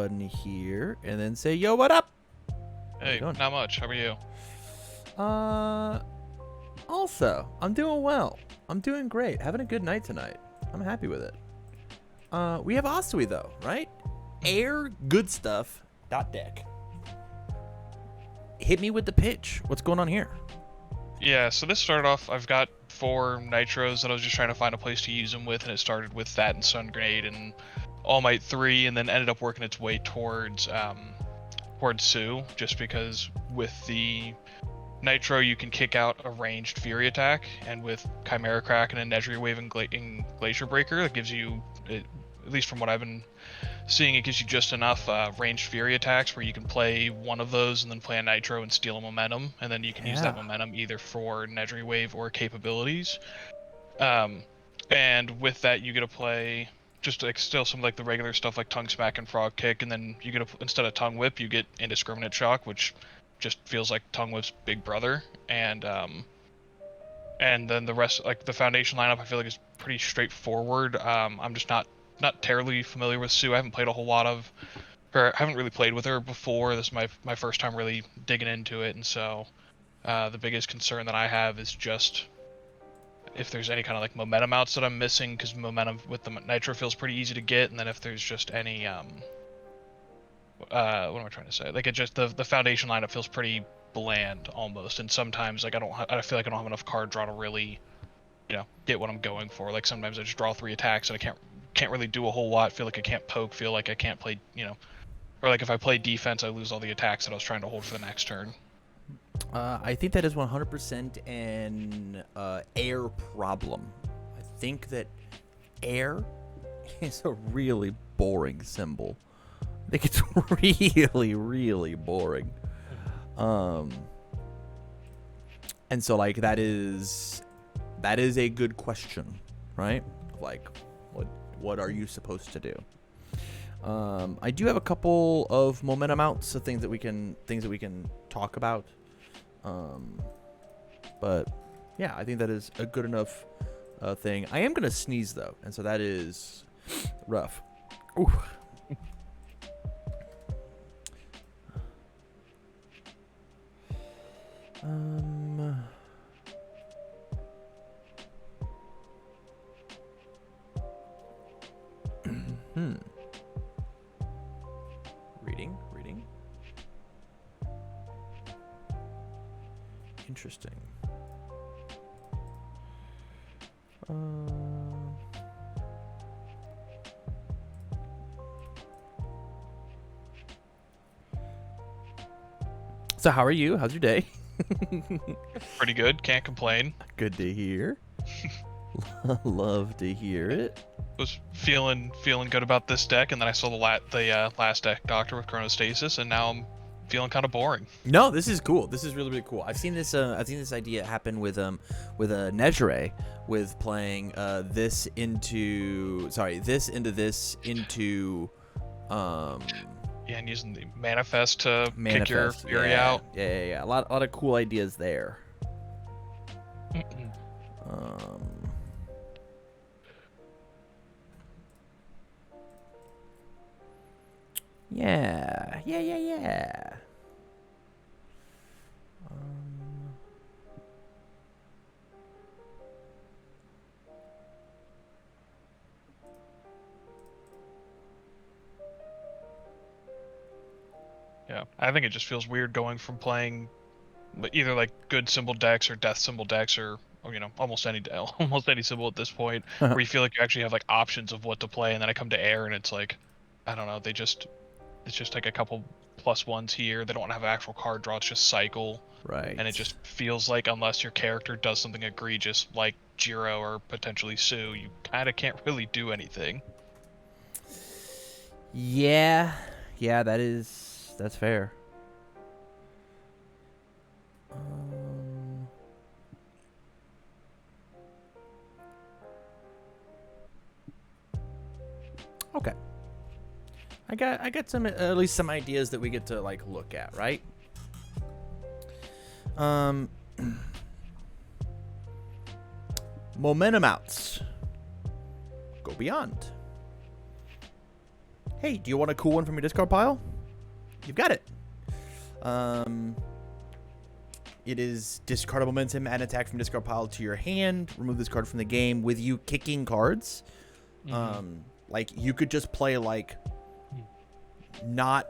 button here and then say, yo, what up? Hey, not much. How are you? Also, I'm doing well. I'm doing great. Having a good night tonight. I'm happy with it. We have Asui, though, right? Air good stuff. .deck. Hit me with the pitch. What's going on here? Yeah, so this started off, I've got 4 Nitros that I was just trying to find a place to use them with, and it started with that and Sun Grenade and All Might 3, and then ended up working its way towards Tsuyu, just because with the Nitro you can kick out a ranged Fury attack, and with Chimera Crack and a Nedry Wave and Glacier Breaker, that gives you, at least from what I've been seeing, it gives you just enough ranged Fury attacks where you can play one of those and then play a Nitro and steal a momentum, and then you can use that momentum either for Nedry Wave or capabilities. And with that, you get to play just like still some like the regular stuff like Tongue Smack and Frog Kick, and then you get instead of Tongue Whip, you get Indiscriminate Shock, which just feels like Tongue Whip's big brother. And then the rest, like the Foundation lineup, I feel like is pretty straightforward. I'm just not terribly familiar with Sue. I haven't played a whole lot of her. I haven't really played with her before. This is my first time really digging into it, and so the biggest concern that I have is just if there's any kind of like momentum outs that I'm missing, because momentum with the Nitro feels pretty easy to get, and then if there's just any what am I trying to say? Like it just the Foundation lineup feels pretty bland almost, and sometimes like I feel like I don't have enough card draw to really, get what I'm going for. Like sometimes I just draw 3 attacks and I can't really do a whole lot. Feel like I can't poke. Feel like I can't play, or like if I play defense, I lose all the attacks that I was trying to hold for the next turn. I think that is 100% an air problem. I think that air is a really boring symbol. I think it's really, really boring. And so like that is a good question, right? Like what are you supposed to do? I do have a couple of momentum outs, so things that we can talk about. But yeah, I think that is a good enough thing. I am gonna sneeze though, and so that is rough. Ooh. Reading. Interesting. So how are you? How's your day? Pretty good. Can't complain. Good to hear. Love to hear it. Was feeling good about this deck, and then I saw the last deck Doctor with Chronostasis, and now I'm feeling kind of boring. No, this is cool. This is really, really cool. I've seen this idea happen with a Nejire, with playing this into Yeah, and using the Manifest to kick your Fury out. Yeah. A lot of cool ideas there. Yeah. Yeah, I think it just feels weird going from playing either like good symbol decks or death symbol decks, or almost any symbol at this point, where you feel like you actually have like options of what to play, and then I come to air and it's like, I don't know, it's just like a couple +1s here. They don't have actual card draw. It's just cycle. Right. And it just feels like unless your character does something egregious like Jiro or potentially Sue, you kind of can't really do anything. Yeah, that's fair. Okay. I got some, at least some ideas that we get to like look at, right? Momentum outs. Go beyond. Hey, do you want a cool one from your discard pile? You've got it. It is discard a momentum, add an attack from discard pile to your hand, remove this card from the game with you kicking cards. Like, you could just play, like, not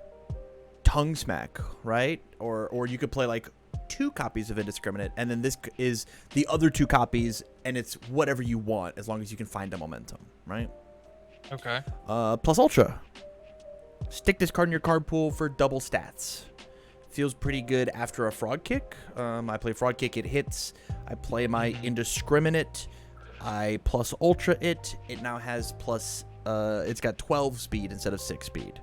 tongue smack, right? Or you could play, like, 2 copies of Indiscriminate, and then this is the other 2 copies, and it's whatever you want, as long as you can find a momentum, right? Okay. Plus Ultra. Stick this card in your card pool for double stats. Feels pretty good after a Frog Kick. I play Frog Kick, it hits. I play my Indiscriminate. I plus Ultra it. It now has plus, it's got 12 speed instead of 6 speed.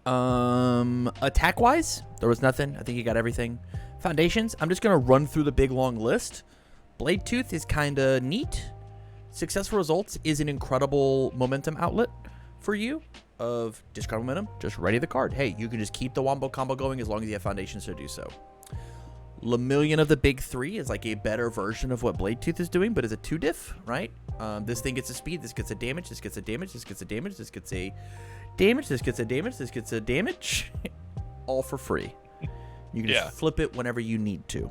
Attack-wise, there was nothing. I think you got everything. Foundations, I'm just going to run through the big long list. Blade Tooth is kind of neat. Successful Results is an incredible momentum outlet for you of discard momentum. Just ready the card. Hey, you can just keep the Wombo combo going as long as you have Foundations to do so. Lemillion of the big 3 is like a better version of what Blade Tooth is doing, but is a 2 diff, right? This thing gets a speed, this gets a damage, this gets a damage, this gets a damage, this gets a damage, this gets a damage, this gets a damage. All for free. You can just flip it whenever you need to.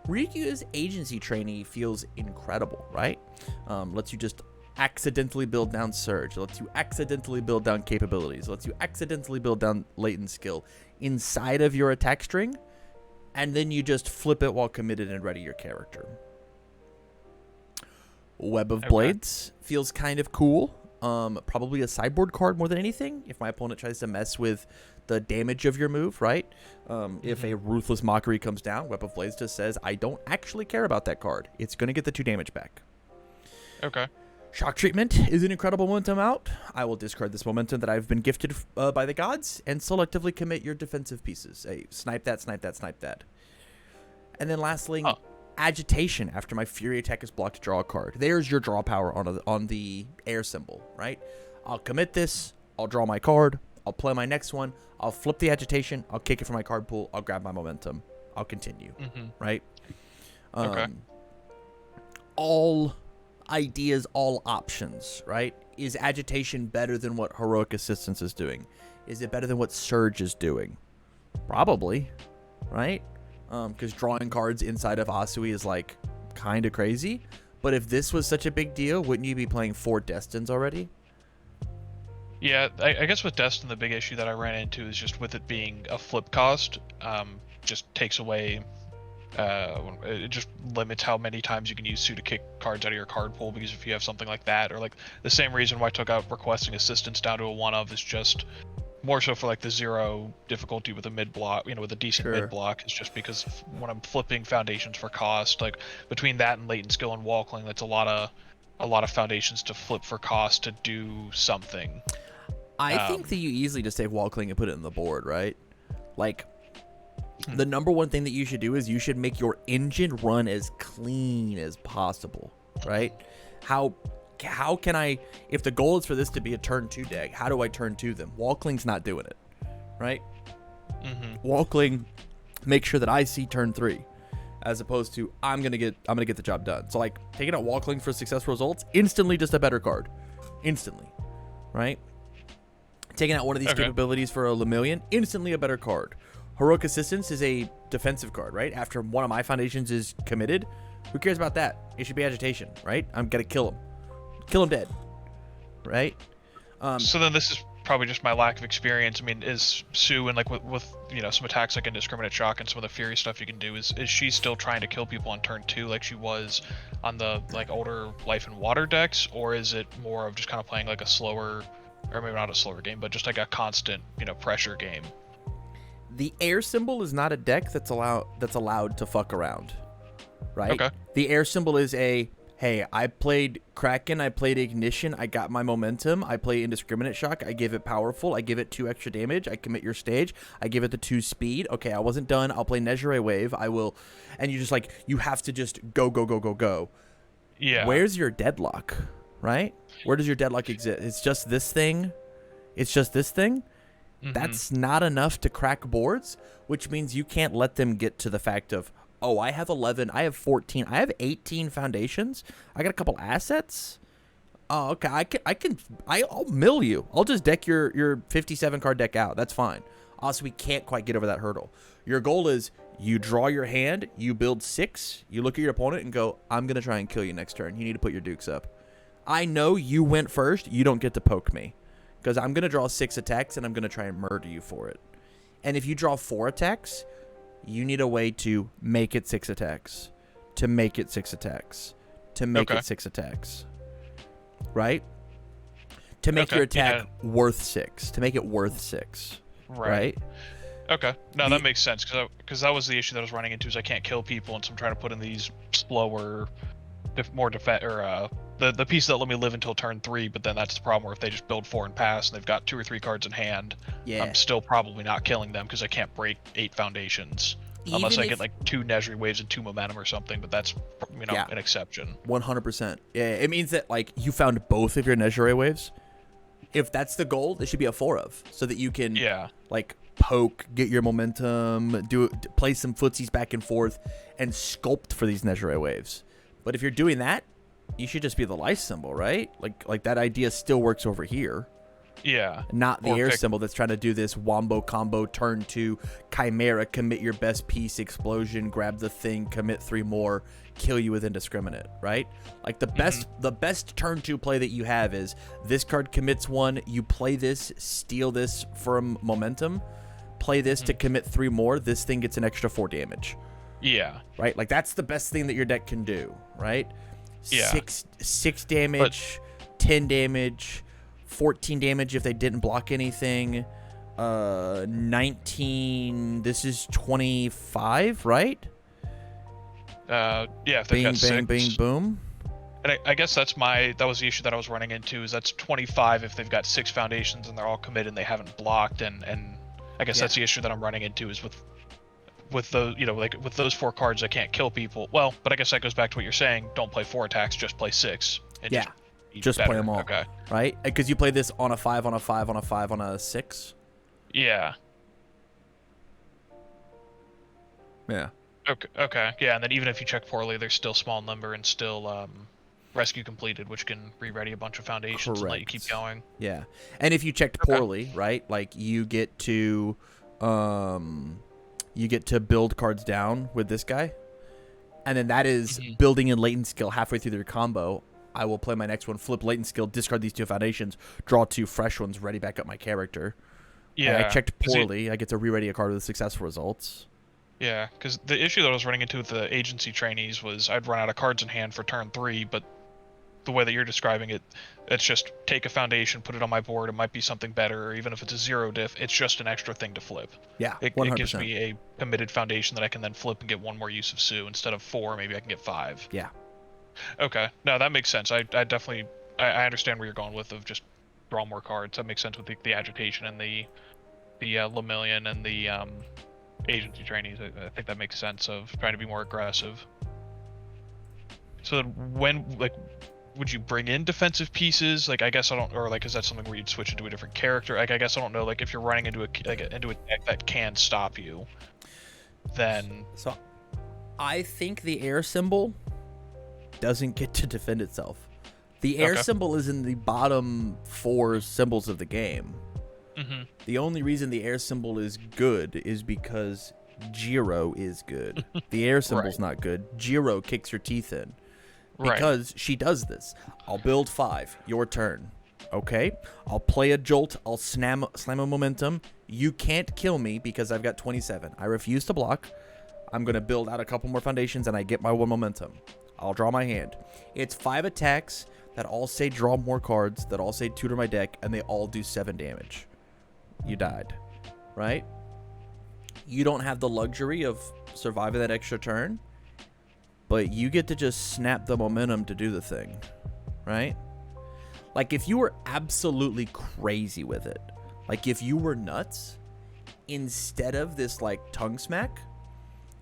Ryugyu's Agency Trainee feels incredible, right? Lets you just accidentally build down Surge. It lets you accidentally build down capabilities. It lets you accidentally build down latent skill inside of your attack string, and then you just flip it while committed and ready your character. Web of Blades feels kind of cool. Probably a sideboard card more than anything. If my opponent tries to mess with the damage of your move, right? If a Ruthless Mockery comes down, Web of Blades just says, I don't actually care about that card. It's going to get the 2 damage back. Okay. Shock Treatment is an incredible momentum out. I will discard this momentum that I've been gifted by the gods and selectively commit your defensive pieces. Hey, snipe that, snipe that, snipe that. And then lastly, Agitation. After my Fury attack is blocked, draw a card. There's your draw power on the air symbol, right? I'll commit this. I'll draw my card. I'll play my next one. I'll flip the Agitation. I'll kick it from my card pool. I'll grab my momentum. I'll continue, right? Okay. All ideas, all options, right? Is Agitation better than what Heroic Assistance is doing? Is it better than what Surge is doing? Probably, right? Because drawing cards inside of Asui is like kind of crazy. But if this was such a big deal, wouldn't you be playing 4 Destins already? Yeah, I guess with Destin, the big issue that I ran into is just with it being a flip cost, just takes away, it just limits how many times you can use Tsuyu to kick cards out of your card pool, because if you have something like that, or like the same reason why I took out Requesting Assistance down to a 1 of is just more so for like the 0 difficulty with a mid block, with a decent mid block. It's just because when I'm flipping Foundations for cost, like between that and Latent Skill and Walkling, that's a lot of Foundations to flip for cost to do something. I think that you easily just take Walkling and put it in the board, right? Like, the number one thing that you should do is you should make your engine run as clean as possible, right? How can I, if the goal is for this to be a turn 2 deck, how do I turn 2 them? Walkling's not doing it, right? Walkling, make sure that I see turn 3, as opposed to I'm gonna get the job done. So like taking out Walkling for Successful Results, instantly just a better card, instantly, right? Taking out one of these capabilities for a Lemillion, instantly a better card. Heroic Assistance is a defensive card, right? After one of my Foundations is committed, who cares about that? It should be Agitation, right? I'm gonna kill him. Kill him dead, right? So then this is probably just my lack of experience. I mean, is Sue, and like with some attacks like Indiscriminate Shock and some of the Fury stuff you can do, is she still trying to kill people on turn 2 like she was on the like older Life and Water decks, or is it more of just kind of playing like a slower, or maybe not a slower game, but just like a constant pressure game? The air symbol is not a deck that's allowed to fuck around, right? Okay. The air symbol is a, hey, I played Kraken, I played Ignition, I got my momentum, I play Indiscriminate Shock, I give it powerful, I give it 2 extra damage, I commit your stage, I give it the 2 speed, okay, I wasn't done, I'll play Nezure Wave, I will, and you just like, you have to just go. Yeah. Where's your deadlock, right? Where does your deadlock exist? It's just this thing? That's not enough to crack boards, which means you can't let them get to the fact of, oh, I have 11, I have 14, I have 18 Foundations, I got a couple assets. Oh, okay. I'll mill you. I'll just deck your 57 card deck out. That's fine. Also, we can't quite get over that hurdle. Your goal is you draw your hand, you build 6, you look at your opponent and go, I'm going to try and kill you next turn. You need to put your dukes up. I know you went first. You don't get to poke me because I'm going to draw 6 attacks and I'm going to try and murder you for it. And if you draw 4 attacks, you need a way to make it 6 attacks, to make it 6 attacks, to make it 6 attacks. Right? To make your attack worth 6, to make it worth 6. Right? Okay. No, that makes sense because that was the issue that I was running into is I can't kill people, and so I'm trying to put in these slower, more defense or the piece that let me live until turn 3. But then that's the problem where if they just build 4 and pass, and they've got 2 or 3 cards in hand, I'm still probably not killing them because I can't break 8 foundations. Unless I get like 2 Nezri waves and 2 momentum or something, but that's an exception. 100%. Yeah, it means that like you found both of your Nezri waves. If that's the goal, there should be a 4 of, so that you can like poke, get your momentum, play some footsies back and forth, and sculpt for these Nezri waves. But if you're doing that, you should just be the life symbol, right? Like that idea still works over here. Yeah. Not the air symbol that's trying to do this wombo combo turn 2 chimera, commit your best piece, explosion, grab the thing, commit 3 more, kill you with indiscriminate, right? Like the best turn 2 play that you have is this card commits 1, you play this, steal this for momentum, play this to commit 3 more, this thing gets an extra 4 damage. Yeah. Right? Like that's the best thing that your deck can do, right? Yeah. 6 damage, 10 damage, 14 damage if they didn't block anything. 19. This is 25, right? Yeah. If bing, got bang, 6. bang, boom. And I guess that was the issue that I was running into. Is that's 25 if they've got 6 foundations and they're all committed and they haven't blocked. And I guess that's the issue that I'm running into is with those like with those 4 cards I can't kill people. Well, but I guess that goes back to what you're saying. Don't play 4 attacks, just play 6. And just play them all. Okay. Right? Because you play this on a 5, on a 5, on a 5, on a 6. Yeah. Yeah. Okay. Yeah, and then even if you check poorly, there's still small number and still rescue completed, which can re-ready a bunch of foundations and let you keep going. Yeah. And if you checked poorly, right? Like you get to build cards down with this guy. And then that is building in latent skill halfway through their combo. I will play my next one, flip latent skill, discard these 2 foundations, draw 2 fresh ones, ready back up my character. Yeah. And I checked poorly. I get to re-ready a card with successful results. Yeah, because the issue that I was running into with the agency trainees was I'd run out of cards in hand for turn 3, but the way that you're describing it, it's just take a foundation, put it on my board, it might be something better, or even if it's a 0 diff, it's just an extra thing to flip. Yeah, 100%. It gives me a committed foundation that I can then flip and get 1 more use of Sue. Instead of 4, maybe I can get 5. Yeah. Okay, no, that makes sense. I definitely, I understand where you're going with of just draw more cards. That makes sense with the agitation and the Lemillion and the agency trainees. I think that makes sense of trying to be more aggressive. So then when, like, would you bring in defensive pieces? Like, I guess I don't, or like, is that something where you'd switch into a different character? Like, I guess I don't know. Like, if you're running into a deck that can stop you, then. So, I think the air symbol doesn't get to defend itself. The air symbol is in the bottom 4 symbols of the game. The only reason the air symbol is good is because Jiro is good. The air symbol's not good. Jiro kicks your teeth in. Because she does this. I'll build 5. Your turn. Okay? I'll play a jolt. I'll slam a momentum. You can't kill me because I've got 27. I refuse to block. I'm going to build out a couple more foundations and I get my 1 momentum. I'll draw my hand. It's 5 attacks that all say draw more cards, that all say tutor my deck, and they all do 7 damage. You died. Right? You don't have the luxury of surviving that extra turn, but you get to just snap the momentum to do the thing. Right? Like, if you were absolutely crazy with it, like if you were nuts, instead of this like tongue smack,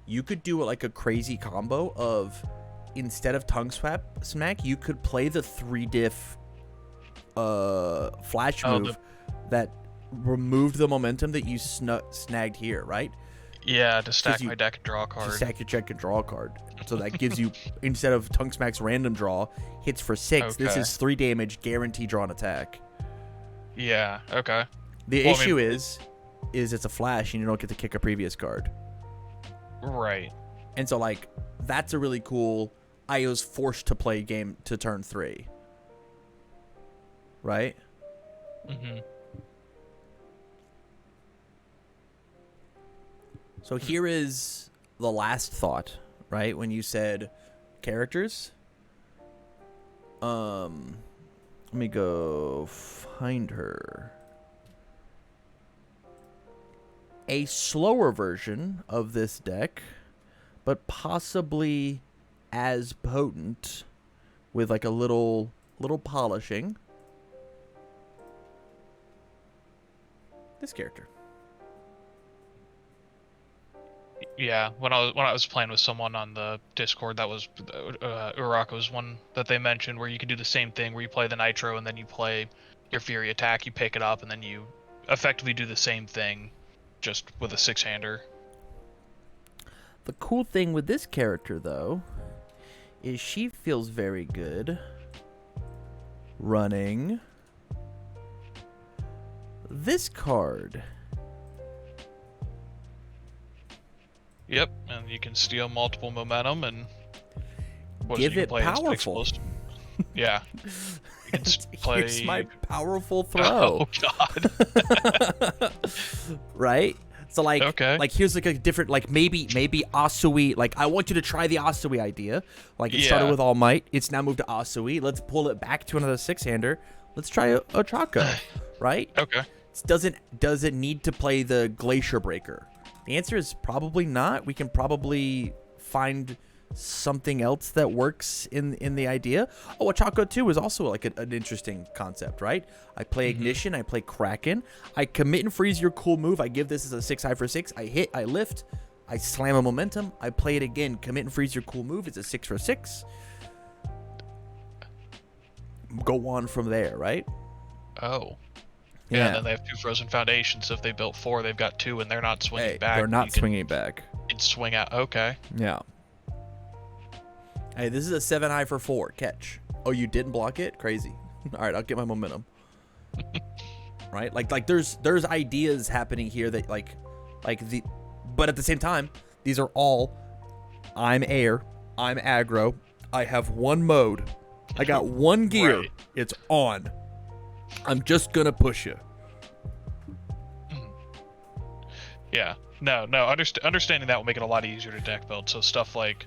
you could do like a crazy combo of, instead of tongue smack, you could play the 3 diff flash move that removed the momentum that you snagged here, right? Yeah, to stack you my deck and draw a to card. stack your check and draw a card. So that gives you, instead of Tongue Smack's random draw, hits for 6. This Okay. is 3 damage, guarantee draw and attack. Yeah, okay. The Well, I issue mean, is it's a flash and you don't get to kick a previous card. Right. And so, like, that's a really cool... I was forced to play game to turn 3. Right? Mm-hmm. So here is the last thought, right? When you said characters. Let me go find her. A slower version of this deck, but possibly as potent, with like a little polishing. This character. Yeah, when I was playing with someone on the Discord, that was Uraka's one that they mentioned, where you can do the same thing, where you play the Nitro and then you play your Fury attack, you pick it up, and then you effectively do the same thing, just with a 6-hander. The cool thing with this character, though, is she feels very good running this card. Yep, and you can steal multiple momentum and Give it powerful. Yeah. You can play. Here's my powerful throw. Oh god. Right? So like, okay. Like here's like a different, like maybe Asui. Like I want you to try the Asui idea. Like it started with All Might. It's now moved to Asui. Let's pull it back to another 6-hander. Let's try a Chaco. Right? Okay. Does it need to play the Glacier Breaker? The answer is probably not. We can probably find something else that works in the idea. Oh, a Chaco 2 is also like an interesting concept, right? I play Ignition, I play Kraken, I commit and freeze your cool move, I give this as a 6 high for 6, I hit, I lift, I slam a momentum, I play it again, commit and freeze your cool move, it's a 6 for 6. Go on from there, right? Oh. Yeah, and then they have 2 Frozen Foundations, so if they built 4, they've got 2, and they're not swinging back. They're not swinging back. And swing out. Okay. Yeah. Hey, this is a 7 high for 4. Catch. Oh, you didn't block it? Crazy. All right, I'll get my momentum. Right? Like there's ideas happening here that but at the same time, these are all I'm air, I'm aggro, I have one mode. I got one gear. Right. It's on. I'm just gonna push you. Yeah. No. Understanding that will make it a lot easier to deck build. So stuff like,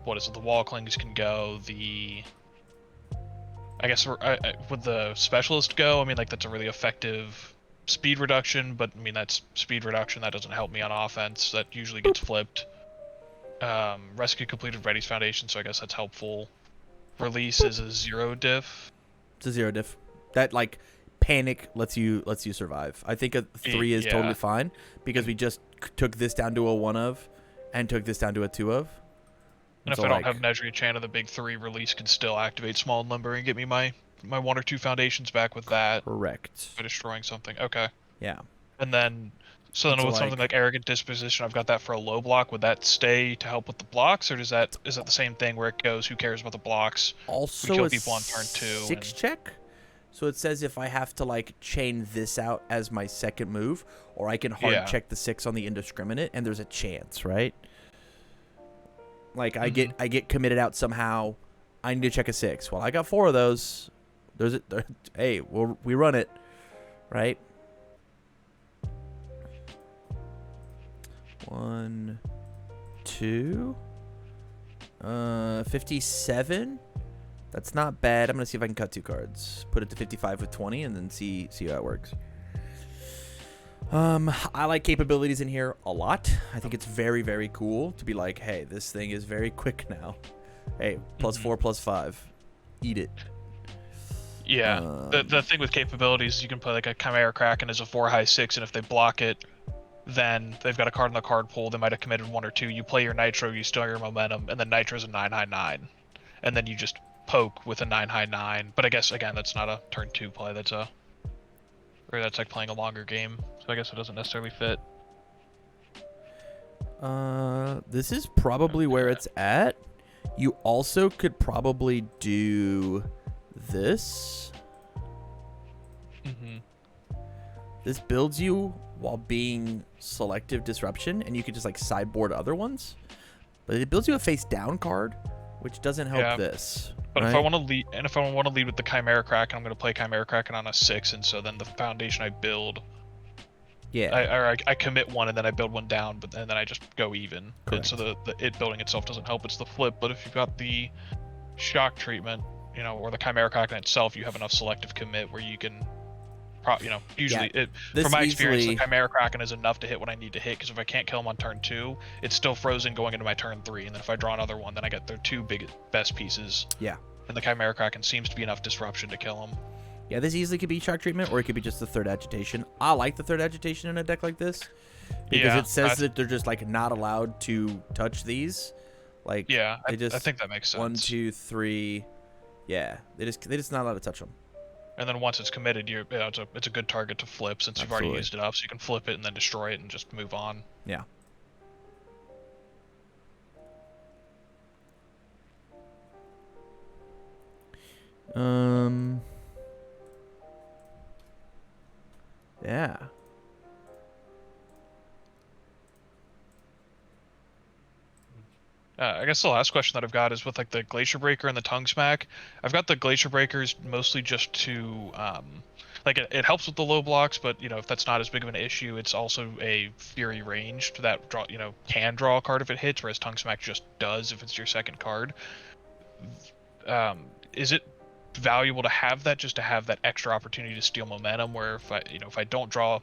what is it? The Wall Clings can go. I guess with the Specialist go. I mean, like that's a really effective speed reduction, but I mean that's speed reduction that doesn't help me on offense. That usually gets flipped. Rescue completed Ready's Foundation, so I guess that's helpful. Release is a 0 diff. It's a 0 diff. That like panic lets you survive. I think a 3 is totally fine because we just took this down to a 1 of and took this down to a 2 of. And so if I don't have Nedry Chan of the big 3, release can still activate Small Number and get me my 1 or 2 foundations back with that. Correct. By destroying something. Okay. Yeah. And then with something like Arrogant Disposition, I've got that for a low block. Would that stay to help with the blocks, or is that the same thing where it goes, who cares about the blocks? Also we kill a people on turn 2. 6 check? So it says if I have to like chain this out as my second move, or I can hard check the 6 on the indiscriminate, and there's a chance, right? Like I get committed out somehow. I need to check a 6. Well, I got 4 of those. Hey, we run it, right? 1, 2, 57. That's not bad. I'm gonna see if I can cut 2 cards. Put it to 55 with 20, and then see how it works. I like capabilities in here a lot. I think it's very, very cool to be like, hey, this thing is very quick now. Hey, +4, +5, eat it. Yeah, the thing with capabilities, you can play like a Chimera Kraken as a 4 high 6, and if they block it, then they've got a card in the card pool. They might have committed 1 or 2. You play your Nitro, you steal your momentum, and then Nitro's a 9 high 9, and then you just poke with a 9 high 9. But I guess again, that's not a turn 2 play. That's like playing a longer game. So I guess it doesn't necessarily fit. This is probably where it's at. You also could probably do this. Mm-hmm. This builds you while being selective disruption, and you could just like sideboard other ones. But it builds you a face down card, which doesn't help this. But right? if I want to lead, with the Chimera Kraken, I'm going to play Chimera Kraken on a 6, and so then the foundation I build. Yeah. I commit one and then I build one down, and then I just go even. Correct. And so the it building itself doesn't help. It's the flip. But if you've got the shock treatment, or the Chimera Kraken itself, you have enough selective commit where you can. Usually, from my experience, the Chimera Kraken is enough to hit what I need to hit, because if I can't kill him on turn 2, it's still frozen going into my turn 3, and then if I draw another one, then I get their 2 best pieces. Yeah. And the Chimera Kraken seems to be enough disruption to kill him. Yeah, this easily could be shock treatment, or it could be just the third agitation. I like the third agitation in a deck like this, because it says that they're just like not allowed to touch these. Like, I think that makes sense. 1, 2, 3. Yeah, they just not allowed to touch them. And then once it's committed, it's a good target to flip, since you've already used it up, so you can flip it and then destroy it and just move on. Yeah. Yeah. I guess the last question that I've got is with like the Glacier Breaker and the Tongue Smack. I've got the Glacier Breakers mostly just to it helps with the low blocks, but if that's not as big of an issue, it's also a Fury ranged that can draw a card if it hits, whereas Tongue Smack just does if it's your second card. Is it valuable to have that, just to have that extra opportunity to steal momentum, where if I don't draw,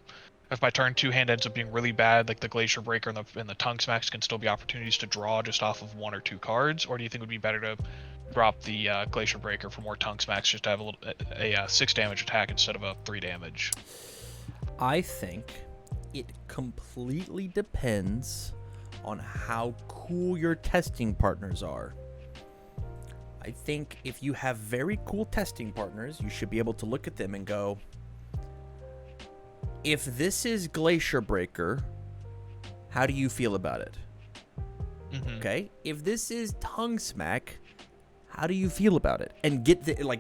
if my turn 2 hand ends up being really bad, like the Glacier Breaker and the Tongue Smacks can still be opportunities to draw just off of 1 or 2 cards? Or do you think it would be better to drop the Glacier Breaker for more Tongue Smacks, just to have a 6 damage attack instead of a 3 damage? I think it completely depends on how cool your testing partners are. I think if you have very cool testing partners, you should be able to look at them and go, if this is Glacier Breaker, how do you feel about it? Mm-hmm. Okay? If this is Tongue Smack, how do you feel about it? And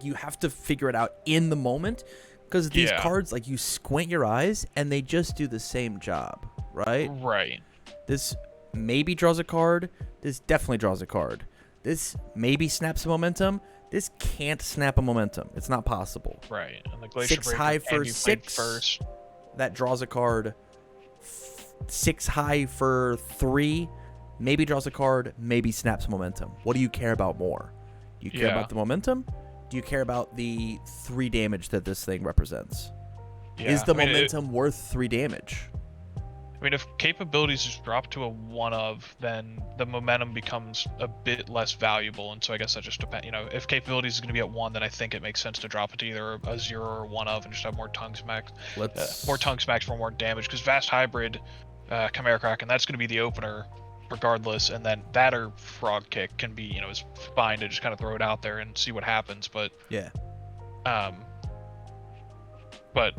you have to figure it out in the moment, because these cards, you squint your eyes and they just do the same job, right? Right. This maybe draws a card. This definitely draws a card. This maybe snaps a momentum. This can't snap a momentum. It's not possible. Right. And the Glacier 6 high for 6. First. That draws a card. 6 high for 3. Maybe draws a card. Maybe snaps momentum. What do you care about more? Do you care about the momentum? Do you care about the 3 damage that this thing represents? Yeah. Is the momentum worth 3 damage? I mean, if capabilities is dropped to a 1 of, then the momentum becomes a bit less valuable, and so I guess that just depends. If capabilities is going to be at 1, then I think it makes sense to drop it to either a 0 or 1 of, and just have more Tongue Smacks. More Tongue Smacks for more damage, because Vast Hybrid, Chimera Kraken, that's going to be the opener regardless, and then that or Frog Kick can be, is fine to just kind of throw it out there and see what happens, but... Yeah. But...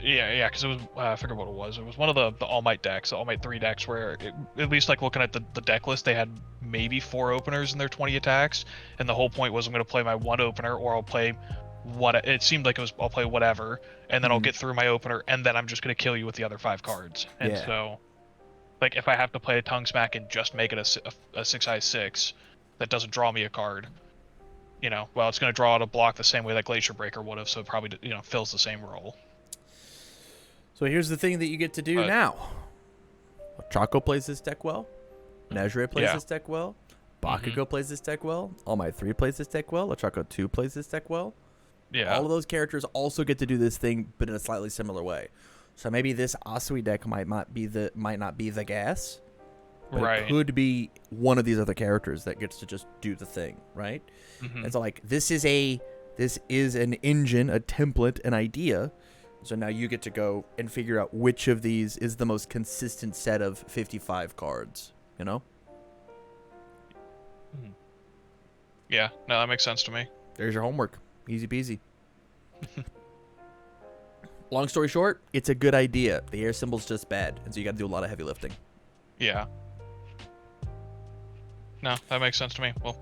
Yeah, because it was, I forget what it was. It was one of the All Might decks, the All Might 3 decks, where, at least looking at the deck list, they had maybe 4 openers in their 20 attacks, and the whole point was I'm going to play my 1 opener, or I'll play it seemed like it was, I'll play whatever, and then I'll get through my opener, and then I'm just going to kill you with the other 5 cards. And so, if I have to play a Tongue Smack and just make it a 6/6 that doesn't draw me a card, well, it's going to draw out a block the same way that Glacier Breaker would have, so it probably, fills the same role. So here's the thing that you get to do now. Chaco plays this deck well. Nezre plays this deck well. Bakugo plays this deck well. All Might 3 plays this deck well. Chaco 2 plays this deck well. Yeah. All of those characters also get to do this thing, but in a slightly similar way. So maybe this Asui deck might not be the gas, but it could be one of these other characters that gets to just do the thing, right? Mm-hmm. And so this is an engine, a template, an idea. So now you get to go and figure out which of these is the most consistent set of 55 cards, Yeah, no, that makes sense to me. There's your homework. Easy peasy. Long story short, it's a good idea. The air symbol's just bad, and so you got to do a lot of heavy lifting. Yeah. No, that makes sense to me. Well,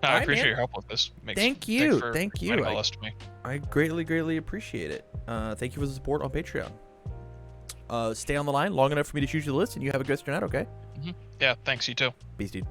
no, All I right, appreciate man. your help with this. Thank Thanks you. for Thank you. explaining all this to me. I greatly appreciate it. Thank you for the support on Patreon. Stay on the line long enough for me to choose you the list, and you have a good night, okay? Yeah, thanks. You too. Peace, dude.